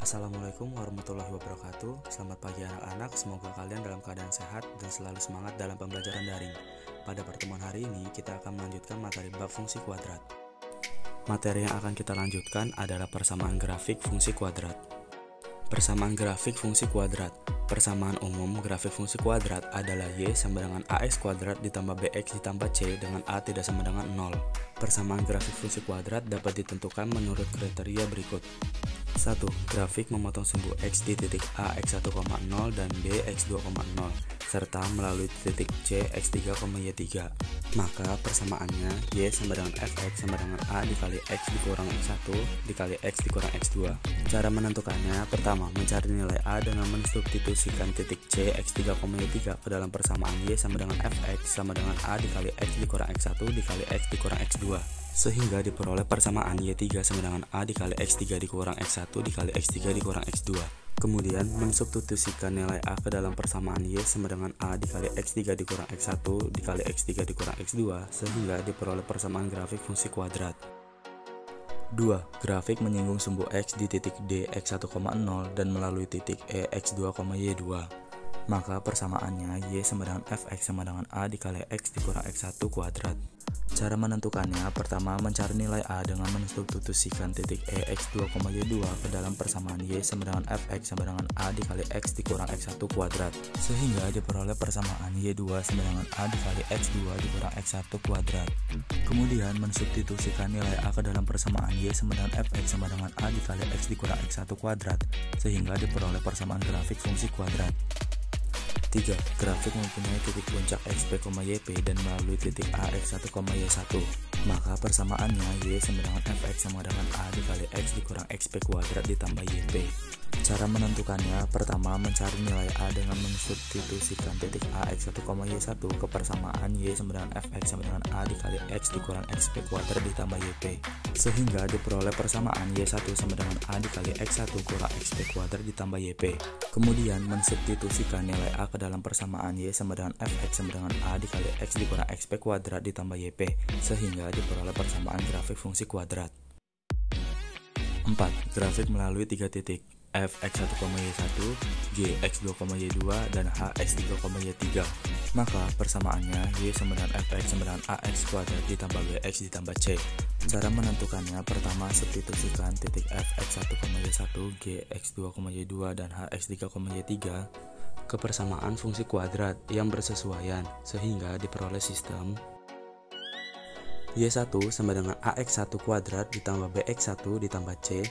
Assalamualaikum warahmatullahi wabarakatuh. Selamat pagi anak-anak, semoga kalian dalam keadaan sehat dan selalu semangat dalam pembelajaran daring. Pada pertemuan hari ini, kita akan melanjutkan materi bab fungsi kuadrat. Materi yang akan kita lanjutkan adalah persamaan grafik fungsi kuadrat. Persamaan grafik fungsi kuadrat. Persamaan umum grafik fungsi kuadrat adalah Y sama dengan AX kuadrat ditambah BX ditambah C dengan A tidak sama dengan 0. Persamaan grafik fungsi kuadrat dapat ditentukan menurut kriteria berikut. 1. Grafik memotong sumbu X di titik A X1,0 dan B X2,0 serta melalui titik C X3, Y3. Maka persamaannya Y sama dengan Fx sama dengan A dikali X dikurang X1 dikali X dikurang X2. Cara menentukannya, pertama mencari nilai A dengan mensubstitusikan titik C X3, Y3 ke dalam persamaan Y sama dengan Fx sama dengan A dikali X dikurang X1 dikali X dikurang X2. Sehingga diperoleh persamaan Y3 sama dengan A dikali X3 dikurang X1 dikali X3 dikurang X2. Kemudian mensubstitusikan nilai A ke dalam persamaan Y sama dengan A dikali X3 dikurang X1 dikali X3 dikurang X2 sehingga diperoleh persamaan grafik fungsi kuadrat. 2. Grafik menyinggung sumbu X di titik D X1,0 dan melalui titik E X2, Y2. Maka persamaannya Y sama dengan Fx sama dengan A dikali X dikurang X1 kuadrat. Cara menentukannya, pertama mencari nilai A dengan mensubstitusikan titik E X2, Y2 ke dalam persamaan Y sama dengan Fx sama dengan A dikali X dikurang X1 kuadrat sehingga diperoleh persamaan Y2 sama dengan A dikali X2 dikurang X1 kuadrat. Kemudian mensubstitusikan nilai A ke dalam persamaan Y sama dengan Fx sama dengan A dikali X dikurang X1 kuadrat sehingga diperoleh persamaan grafik fungsi kuadrat. 3. Grafik mempunyai titik puncak XP, YP dan melalui titik A X1, Y1. Maka persamaannya Y sama dengan Fx sama dengan A dikali X dikurang XP kuadrat ditambah YP. Cara menentukannya, pertama mencari nilai A dengan mensubstitusikan titik A X1, Y1 ke persamaan Y sama dengan Fx sama dengan A dikali X dikurang XP kuadrat ditambah YP sehingga diperoleh persamaan Y1 sama dengan A dikali X1 kurang XP kuadrat ditambah YP. Kemudian mensubstitusikan nilai A ke dalam persamaan Y sama dengan Fx sama dengan A dikali X dikurang XP kuadrat ditambah YP sehingga diperoleh persamaan grafik fungsi kuadrat. 4. Grafik melalui 3 titik F X1, Y1, G X2, Y2 dan H X3, Y3. Maka persamaannya Y sama dengan Fx sama dengan AX kuadrat ditambah BX ditambah C. Cara menentukannya, pertama substitusikan titik F X1, Y1, G X2, Y2 dan H X3, Y3 ke persamaan fungsi kuadrat yang bersesuaian sehingga diperoleh sistem Y1 sama dengan AX1 kuadrat ditambah BX1 ditambah C,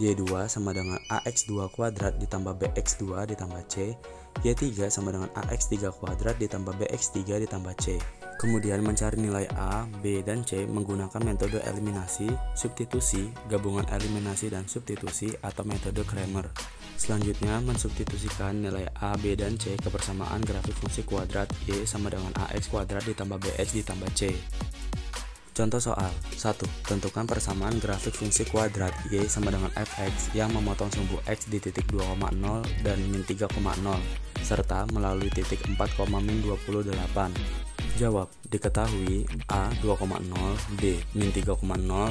Y2 sama dengan AX2 kuadrat ditambah BX2 ditambah C, Y3 sama dengan AX3 kuadrat ditambah BX3 ditambah C. Kemudian mencari nilai A, B, dan C menggunakan metode eliminasi, substitusi, gabungan eliminasi dan substitusi atau metode Cramer. Selanjutnya mensubstitusikan nilai A, B, dan C ke persamaan grafik fungsi kuadrat Y sama dengan AX kuadrat ditambah BX ditambah C. Contoh soal 1. Tentukan persamaan grafik fungsi kuadrat Y sama dengan Fx yang memotong sumbu X di titik 2,0 dan min 3,0 serta melalui titik 4, min 28. Jawab, diketahui A 2,0, B min 3,0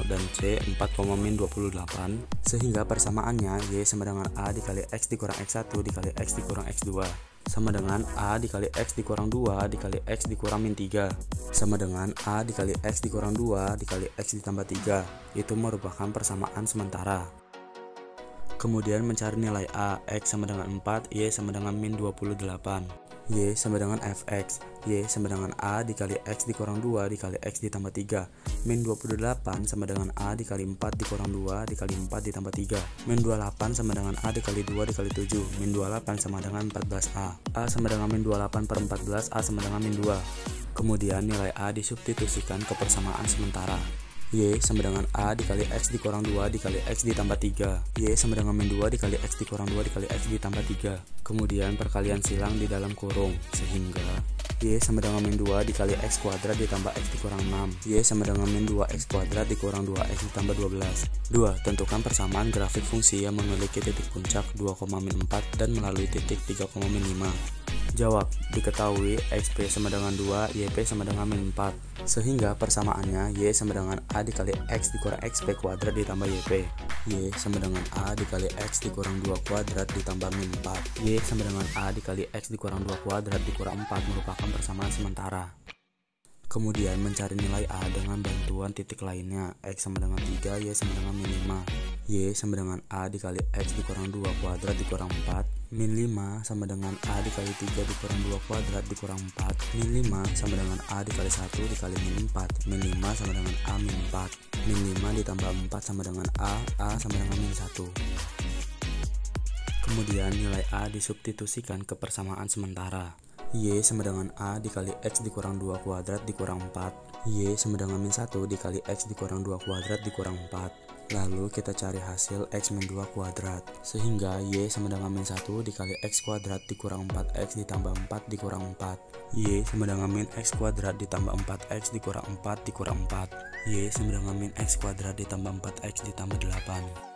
dan C 4, min 28 sehingga persamaannya Y sama dengan A dikali X dikurang X1 dikali X dikurang X2 sama dengan A dikali X dikurang 2 dikali X dikurang min 3 sama dengan A dikali X dikurang 2 dikali X ditambah 3. Itu merupakan persamaan sementara. Kemudian mencari nilai A, X sama dengan 4, Y sama dengan min 28. Y sama dengan Fx, Y sama dengan A dikali X dikurang 2 dikali X ditambah 3. Min 28 sama dengan A dikali 4 dikurang 2 dikali 4 ditambah 3. Min 28 sama dengan A dikali 2 dikali 7. Min 28 sama dengan 14A. A sama dengan min 28 per 14, A sama dengan min 2. Kemudian nilai A disubstitusikan ke persamaan sementara. Y sama dengan A dikali X dikurang 2 dikali X ditambah 3. Y sama dengan min 2 dikali X dikurang 2 dikali X ditambah 3. Kemudian perkalian silang di dalam kurung sehingga Y sama dengan min 2 dikali X kuadrat ditambah X dikurang 6. Y sama dengan min 2X kuadrat dikurang 2X ditambah 12. 2. Tentukan persamaan grafik fungsi yang memiliki titik puncak 2, min 4 dan melalui titik 3, min 5. Jawab, diketahui XP sama dengan 2, YP sama dengan min 4. Sehingga persamaannya Y sama dengan A dikali X dikurang XP kuadrat ditambah YP. Y sama dengan A dikali X dikurang 2 kuadrat ditambah min 4. Y sama dengan A dikali X dikurang 2 kuadrat dikurang 4 merupakan persamaan sementara. Kemudian mencari nilai A dengan bantuan titik lainnya. X sama dengan 3, Y sama dengan min 5. Y sama dengan A dikali X dikurang 2 kuadrat dikurang 4. Min 5 sama dengan A dikali 3 dikurang 2 kuadrat dikurang 4. Min 5 sama dengan A dikali 1 dikali min 4. Min 5 sama dengan A min 4. Min 5 ditambah 4 sama dengan A sama dengan min 1. Kemudian nilai A disubstitusikan ke persamaan sementara. Y sama dengan A dikali X dikurang 2 kuadrat dikurang 4. Y sama dengan min 1 dikali X dikurang 2 kuadrat dikurang 4. Lalu kita cari hasil X min 2 kuadrat. Sehingga Y sama dengan min 1 dikali X kuadrat dikurang 4X ditambah 4 dikurang 4. Y sama dengan min X kuadrat ditambah 4X dikurang 4 dikurang 4. Y sama dengan min X kuadrat ditambah 4X ditambah 8.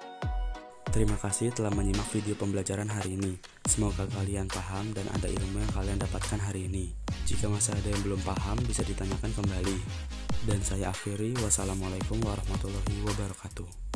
Terima kasih telah menyimak video pembelajaran hari ini. Semoga kalian paham dan ada ilmu yang kalian dapatkan hari ini. Jika masih ada yang belum paham, bisa ditanyakan kembali. Dan saya akhiri, wassalamualaikum warahmatullahi wabarakatuh.